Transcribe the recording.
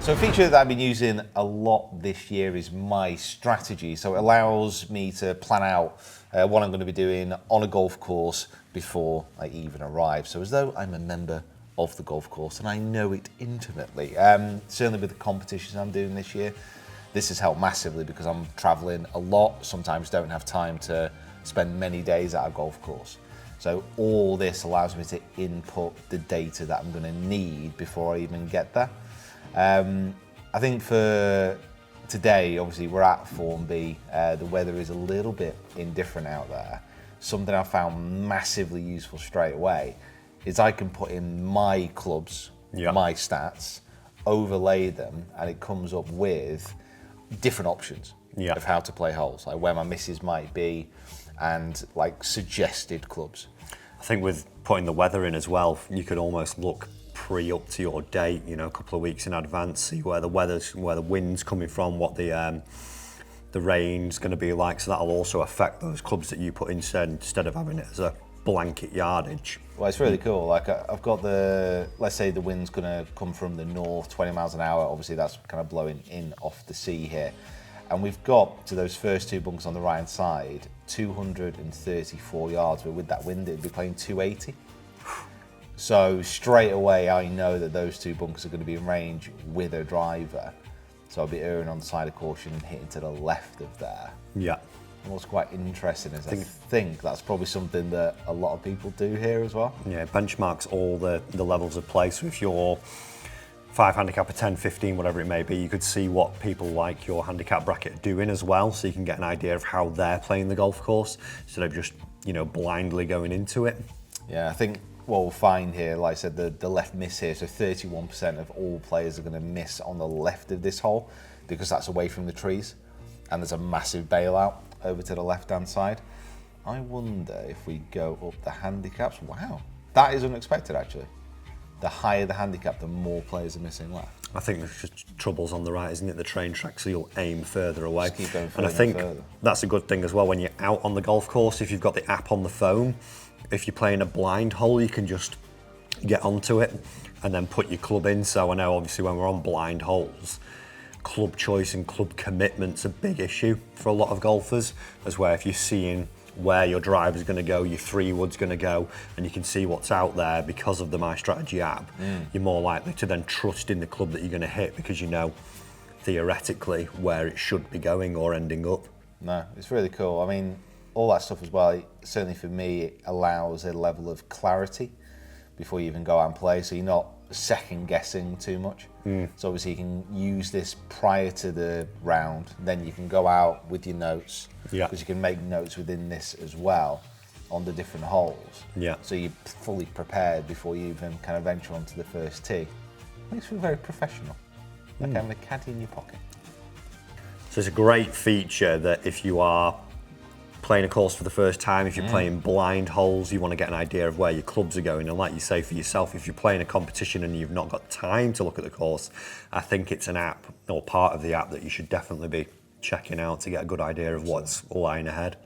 So a feature that I've been using a lot this year is MyStrategy. So it allows me to plan out what I'm going to be doing on a golf course before I even arrive. So as though I'm a member of the golf course and I know it intimately. Certainly with the competitions I'm doing this year, this has helped massively because I'm traveling a lot, sometimes don't have time to spend many days at a golf course. So all this allows me to input the data that I'm going to need before I even get there. I think for today, obviously we're at Formby, the weather is a little bit indifferent out there. Something I found massively useful straight away is I can put in my clubs, my stats, overlay them, and it comes up with different options of how to play holes, like where my misses might be, and like suggested clubs. I think with putting the weather in as well, you could almost look up to your date, you know, a couple of weeks in advance, see where the wind's coming from, what the rain's going to be like. So that'll also affect those clubs that you put instead of having it as a blanket yardage. Well, it's really cool. Like I've got let's say the wind's going to come from the north, 20 miles an hour. Obviously that's kind of blowing in off the sea here. And we've got to those first two bunkers on the right hand side, 234 yards, but with that wind it'd be playing 280. So straight away I know that those two bunkers are going to be in range with a driver. So I'll be erring on the side of caution and hitting to the left of there. Yeah. And what's quite interesting is I think that's probably something that a lot of people do here as well. Yeah, it benchmarks all the levels of play. So if you're 5 handicap or 10, 15, whatever it may be, you could see what people like your handicap bracket are doing as well, so you can get an idea of how they're playing the golf course instead of just, you know, blindly going into it. Yeah, I think what we'll find here, like I said, the left miss here, so 31% of all players are going to miss on the left of this hole because that's away from the trees, and there's a massive bailout over to the left-hand side. I wonder if we go up the handicaps. Wow, that is unexpected actually. The higher the handicap, the more players are missing left. I think there's just troubles on the right, isn't it? The train track, so you'll aim further away. Just keep going further and I think further. That's a good thing as well when you're out on the golf course. If you've got the app on the phone, if you're playing a blind hole, you can just get onto it and then put your club in. So I know obviously when we're on blind holes, club choice and club commitment's a big issue for a lot of golfers, as where if you're seeing where your driver's going to go, your 3-wood's going to go, and you can see what's out there because of the MyStrategy app, you're more likely to then trust in the club that you're going to hit because you know theoretically where it should be going or ending up. No, it's really cool. I mean, all that stuff as well, certainly for me, it allows a level of clarity before you even go out and play, so you're not second guessing too much. So obviously you can use this prior to the round, then you can go out with your notes, because you can make notes within this as well on the different holes. So you're fully prepared before you even kind of venture onto the first tee. Makes you feel very professional, like having a caddy in your pocket. So it's a great feature that if you are playing a course for the first time, if you're playing blind holes, you want to get an idea of where your clubs are going. And like you say, for yourself, if you're playing a competition and you've not got time to look at the course, I think it's an app or part of the app that you should definitely be checking out to get a good idea of what's lying ahead.